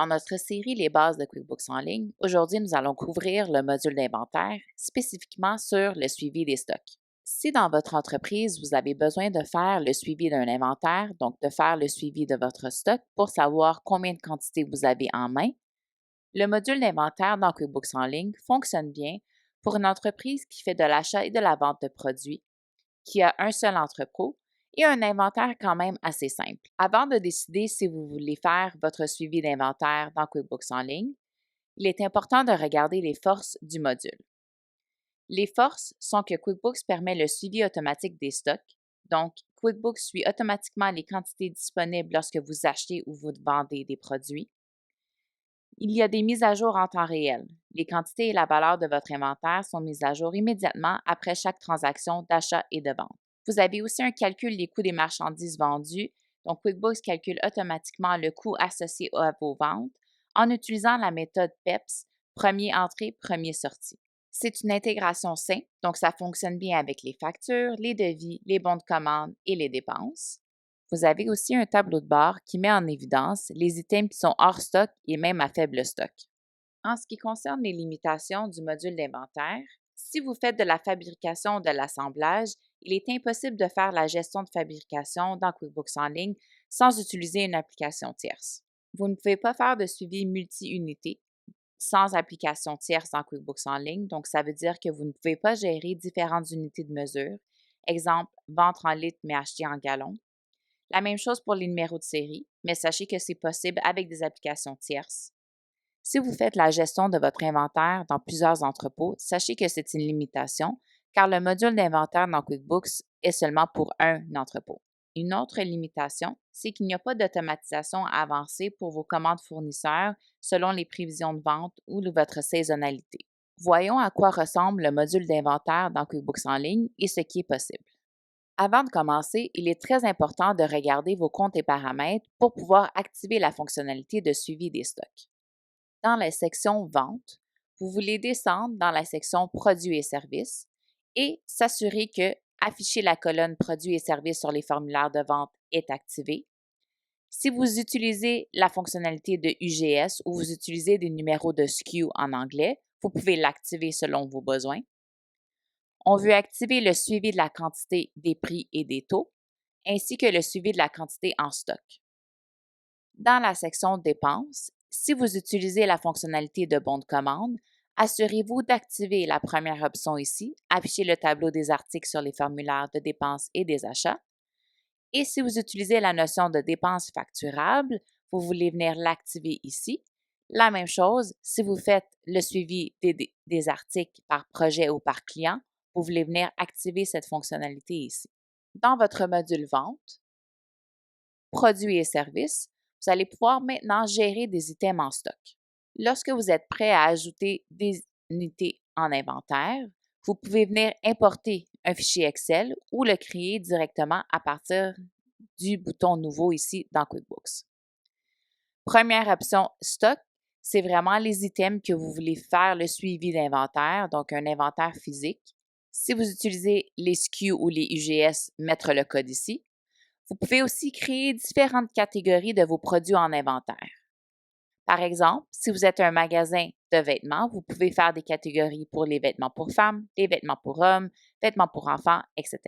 Dans notre série Les bases de QuickBooks en ligne, aujourd'hui, nous allons couvrir le module d'inventaire, spécifiquement sur le suivi des stocks. Si dans votre entreprise, vous avez besoin de faire le suivi d'un inventaire, donc de faire le suivi de votre stock pour savoir combien de quantités vous avez en main, le module d'inventaire dans QuickBooks en ligne fonctionne bien pour une entreprise qui fait de l'achat et de la vente de produits, qui a un seul entrepôt et un inventaire quand même assez simple. Avant de décider si vous voulez faire votre suivi d'inventaire dans QuickBooks en ligne, il est important de regarder les forces du module. Les forces sont que QuickBooks permet le suivi automatique des stocks, donc QuickBooks suit automatiquement les quantités disponibles lorsque vous achetez ou vous vendez des produits. Il y a des mises à jour en temps réel. Les quantités et la valeur de votre inventaire sont mises à jour immédiatement après chaque transaction d'achat et de vente. Vous avez aussi un calcul des coûts des marchandises vendues, donc QuickBooks calcule automatiquement le coût associé à vos ventes en utilisant la méthode PEPS, premier entrée, premier sorti. C'est une intégration simple, donc ça fonctionne bien avec les factures, les devis, les bons de commande et les dépenses. Vous avez aussi un tableau de bord qui met en évidence les items qui sont hors stock et même à faible stock. En ce qui concerne les limitations du module d'inventaire, si vous faites de la fabrication ou de l'assemblage, il est impossible de faire la gestion de fabrication dans QuickBooks en ligne sans utiliser une application tierce. Vous ne pouvez pas faire de suivi multi-unités sans application tierce dans QuickBooks en ligne, donc ça veut dire que vous ne pouvez pas gérer différentes unités de mesure, exemple, vendre en litres mais acheter en gallons. La même chose pour les numéros de série, mais sachez que c'est possible avec des applications tierces. Si vous faites la gestion de votre inventaire dans plusieurs entrepôts, sachez que c'est une limitation, car le module d'inventaire dans QuickBooks est seulement pour un entrepôt. Une autre limitation, c'est qu'il n'y a pas d'automatisation avancée pour vos commandes fournisseurs selon les prévisions de vente ou votre saisonnalité. Voyons à quoi ressemble le module d'inventaire dans QuickBooks en ligne et ce qui est possible. Avant de commencer, il est très important de regarder vos comptes et paramètres pour pouvoir activer la fonctionnalité de suivi des stocks. Dans la section Vente, vous voulez descendre dans la section Produits et services et s'assurer que Afficher la colonne Produits et services sur les formulaires de vente est activé. Si vous utilisez la fonctionnalité de UGS ou vous utilisez des numéros de SKU en anglais, vous pouvez l'activer selon vos besoins. On veut activer le suivi de la quantité, des prix et des taux, ainsi que le suivi de la quantité en stock. Dans la section Dépenses, si vous utilisez la fonctionnalité de bon de commande, assurez-vous d'activer la première option ici, afficher le tableau des articles sur les formulaires de dépenses et des achats. Et si vous utilisez la notion de dépenses facturables, vous voulez venir l'activer ici. La même chose, si vous faites le suivi des articles par projet ou par client, vous voulez venir activer cette fonctionnalité ici. Dans votre module Vente, Produits et services, vous allez pouvoir maintenant gérer des items en stock. Lorsque vous êtes prêt à ajouter des unités en inventaire, vous pouvez venir importer un fichier Excel ou le créer directement à partir du bouton Nouveau ici dans QuickBooks. Première option Stock, c'est vraiment les items que vous voulez faire le suivi d'inventaire, donc un inventaire physique. Si vous utilisez les SKU ou les UGS, mettre le code ici. Vous pouvez aussi créer différentes catégories de vos produits en inventaire. Par exemple, si vous êtes un magasin de vêtements, vous pouvez faire des catégories pour les vêtements pour femmes, les vêtements pour hommes, vêtements pour enfants, etc.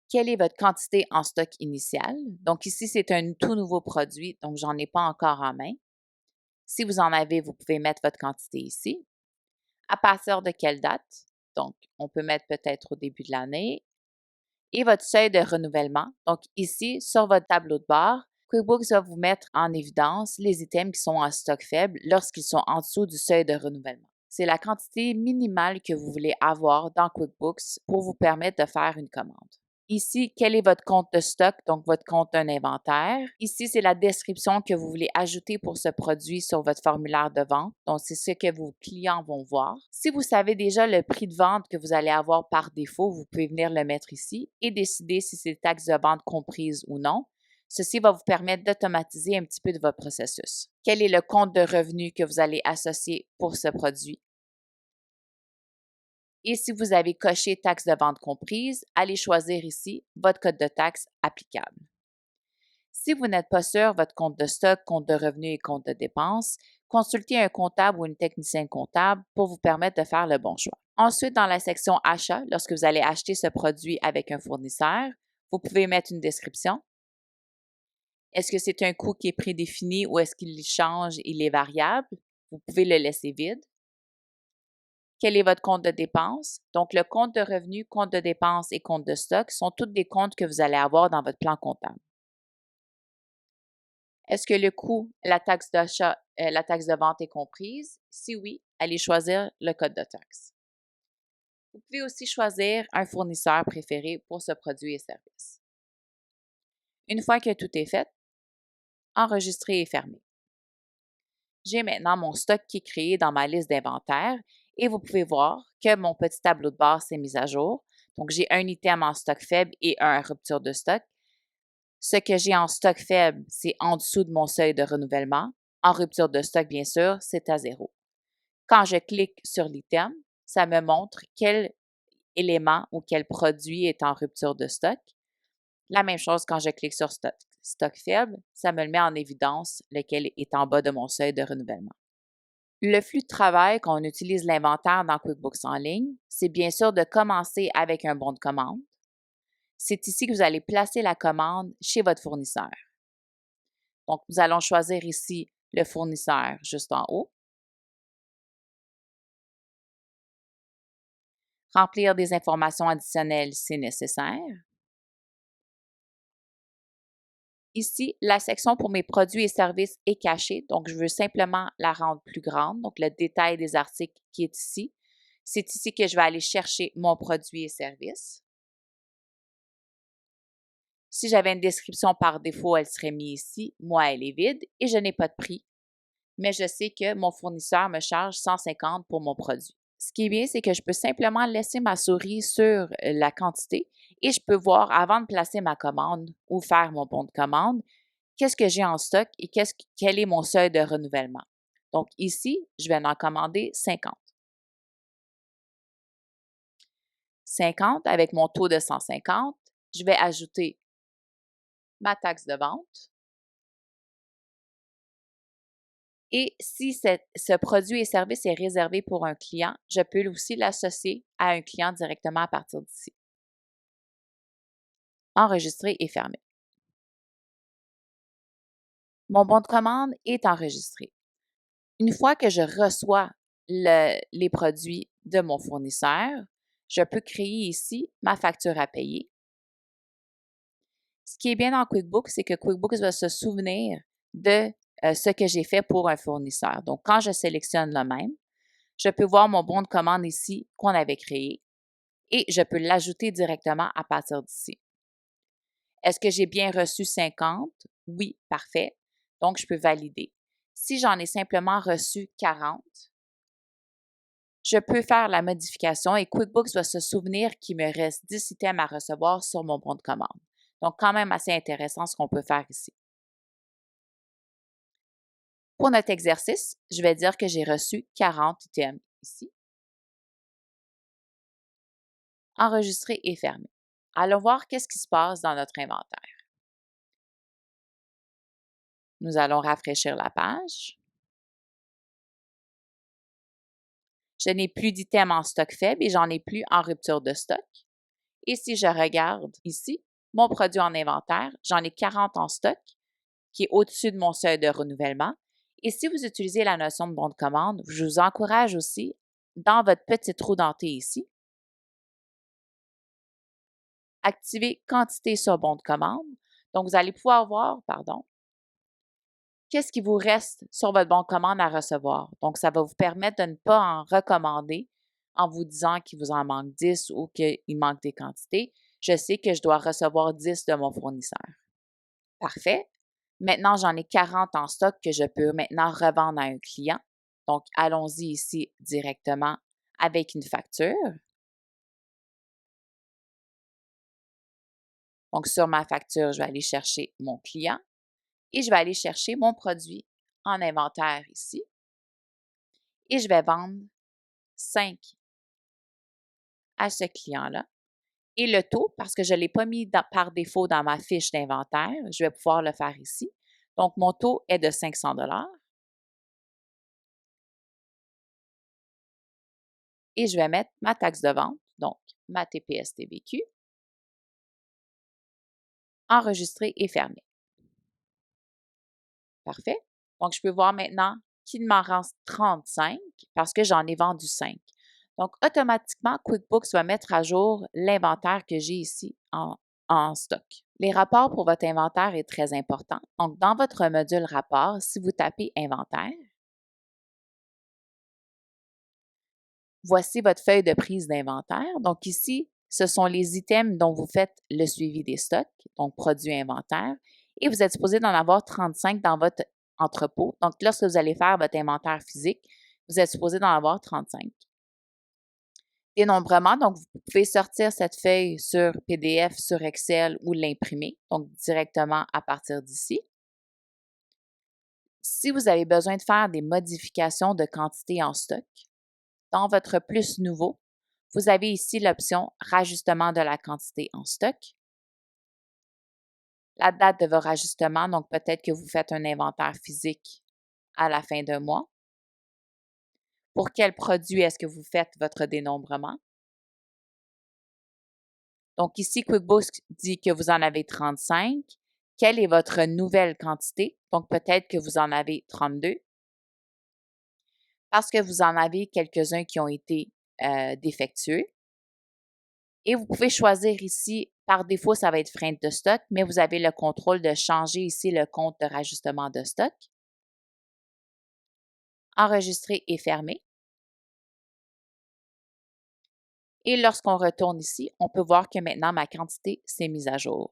Quelle est votre quantité en stock initial? Donc ici, c'est un tout nouveau produit, donc j'en ai pas encore en main. Si vous en avez, vous pouvez mettre votre quantité ici. À partir de quelle date? Donc, on peut mettre peut-être au début de l'année. Et votre seuil de renouvellement. Donc ici, sur votre tableau de bord, QuickBooks va vous mettre en évidence les items qui sont en stock faible lorsqu'ils sont en dessous du seuil de renouvellement. C'est la quantité minimale que vous voulez avoir dans QuickBooks pour vous permettre de faire une commande. Ici, quel est votre compte de stock, donc votre compte d'un inventaire. Ici, c'est la description que vous voulez ajouter pour ce produit sur votre formulaire de vente. Donc, c'est ce que vos clients vont voir. Si vous savez déjà le prix de vente que vous allez avoir par défaut, vous pouvez venir le mettre ici et décider si c'est taxe de vente comprise ou non. Ceci va vous permettre d'automatiser un petit peu de votre processus. Quel est le compte de revenu que vous allez associer pour ce produit? Et si vous avez coché taxe de vente comprise, allez choisir ici votre code de taxe applicable. Si vous n'êtes pas sûr votre compte de stock, compte de revenus et compte de dépenses, consultez un comptable ou une technicienne comptable pour vous permettre de faire le bon choix. Ensuite, dans la section Achat, lorsque vous allez acheter ce produit avec un fournisseur, vous pouvez mettre une description. Est-ce que c'est un coût qui est prédéfini ou est-ce qu'il change, il est variable? Vous pouvez le laisser vide. Quel est votre compte de dépenses? Donc, le compte de revenus, compte de dépenses et compte de stock sont tous des comptes que vous allez avoir dans votre plan comptable. Est-ce que le coût, la taxe d'achat, la taxe de vente est comprise? Si oui, allez choisir le code de taxe. Vous pouvez aussi choisir un fournisseur préféré pour ce produit et service. Une fois que tout est fait, enregistrer et fermer. J'ai maintenant mon stock qui est créé dans ma liste d'inventaire et vous pouvez voir que mon petit tableau de bord s'est mis à jour. Donc, j'ai un item en stock faible et un en rupture de stock. Ce que j'ai en stock faible, c'est en dessous de mon seuil de renouvellement. En rupture de stock, bien sûr, c'est à 0. Quand je clique sur l'item, ça me montre quel élément ou quel produit est en rupture de stock. La même chose quand je clique sur stock faible, ça me le met en évidence lequel est en bas de mon seuil de renouvellement. Le flux de travail quand on utilise l'inventaire dans QuickBooks en ligne, c'est bien sûr de commencer avec un bon de commande. C'est ici que vous allez placer la commande chez votre fournisseur. Donc, nous allons choisir ici le fournisseur juste en haut. Remplir des informations additionnelles si nécessaire. Ici, la section pour mes produits et services est cachée, donc je veux simplement la rendre plus grande. Donc, le détail des articles qui est ici. C'est ici que je vais aller chercher mon produit et service. Si j'avais une description par défaut, elle serait mise ici. Moi, elle est vide et je n'ai pas de prix, mais je sais que mon fournisseur me charge 150 pour mon produit. Ce qui est bien, c'est que je peux simplement laisser ma souris sur la quantité et je peux voir avant de placer ma commande ou faire mon bon de commande, qu'est-ce que j'ai en stock et quel est mon seuil de renouvellement. Donc ici, je vais en commander 50. 50 avec mon taux de 150, je vais ajouter ma taxe de vente. Et si ce produit et service est réservé pour un client, je peux aussi l'associer à un client directement à partir d'ici. Enregistrer et fermer. Mon bon de commande est enregistré. Une fois que je reçois les produits de mon fournisseur, je peux créer ici ma facture à payer. Ce qui est bien dans QuickBooks, c'est que QuickBooks va se souvenir de ce que j'ai fait pour un fournisseur. Donc, quand je sélectionne le même, je peux voir mon bon de commande ici qu'on avait créé et je peux l'ajouter directement à partir d'ici. Est-ce que j'ai bien reçu 50? Oui, parfait. Donc, je peux valider. Si j'en ai simplement reçu 40, je peux faire la modification et QuickBooks va se souvenir qu'il me reste 10 items à recevoir sur mon bon de commande. Donc, quand même assez intéressant ce qu'on peut faire ici. Pour notre exercice, je vais dire que j'ai reçu 40 items ici. Enregistrer et fermer. Allons voir qu'est-ce qui se passe dans notre inventaire. Nous allons rafraîchir la page. Je n'ai plus d'items en stock faible et j'en ai plus en rupture de stock. Et si je regarde ici, mon produit en inventaire, j'en ai 40 en stock, qui est au-dessus de mon seuil de renouvellement. Et si vous utilisez la notion de bon de commande, je vous encourage aussi, dans votre petite roue dentée ici, activer quantité sur bon de commande. Donc, vous allez pouvoir voir, qu'est-ce qui vous reste sur votre bon de commande à recevoir. Donc, ça va vous permettre de ne pas en recommander en vous disant qu'il vous en manque 10 ou qu'il manque des quantités. Je sais que je dois recevoir 10 de mon fournisseur. Parfait. Maintenant, j'en ai 40 en stock que je peux maintenant revendre à un client. Donc, allons-y ici directement avec une facture. Donc, sur ma facture, je vais aller chercher mon client et je vais aller chercher mon produit en inventaire ici. Et je vais vendre 5 à ce client-là. Et le taux, parce que je ne l'ai pas mis par défaut dans ma fiche d'inventaire, je vais pouvoir le faire ici. Donc, mon taux est de 500 et je vais mettre ma taxe de vente, donc ma TPS-TVQ, enregistrer et fermer. Parfait. Donc, je peux voir maintenant qu'il m'en reste 35 parce que j'en ai vendu 5. Donc, automatiquement, QuickBooks va mettre à jour l'inventaire que j'ai ici en stock. Les rapports pour votre inventaire est très important. Donc, dans votre module rapport, si vous tapez inventaire, voici votre feuille de prise d'inventaire. Donc, ici, ce sont les items dont vous faites le suivi des stocks, donc produits inventaire, et vous êtes supposé d'en avoir 35 dans votre entrepôt. Donc, lorsque vous allez faire votre inventaire physique, vous êtes supposé d'en avoir 35. Dénombrement, donc vous pouvez sortir cette feuille sur PDF, sur Excel ou l'imprimer, donc directement à partir d'ici. Si vous avez besoin de faire des modifications de quantité en stock, dans votre plus nouveau, vous avez ici l'option Rajustement de la quantité en stock. La date de vos rajustements, donc peut-être que vous faites un inventaire physique à la fin d'un mois. Pour quel produit est-ce que vous faites votre dénombrement? Donc ici, QuickBooks dit que vous en avez 35. Quelle est votre nouvelle quantité? Donc peut-être que vous en avez 32. Parce que vous en avez quelques-uns qui ont été défectueux. Et vous pouvez choisir ici, par défaut, ça va être frein de stock, mais vous avez le contrôle de changer ici le compte de rajustement de stock. Enregistrer et fermer. Et lorsqu'on retourne ici, on peut voir que maintenant ma quantité s'est mise à jour.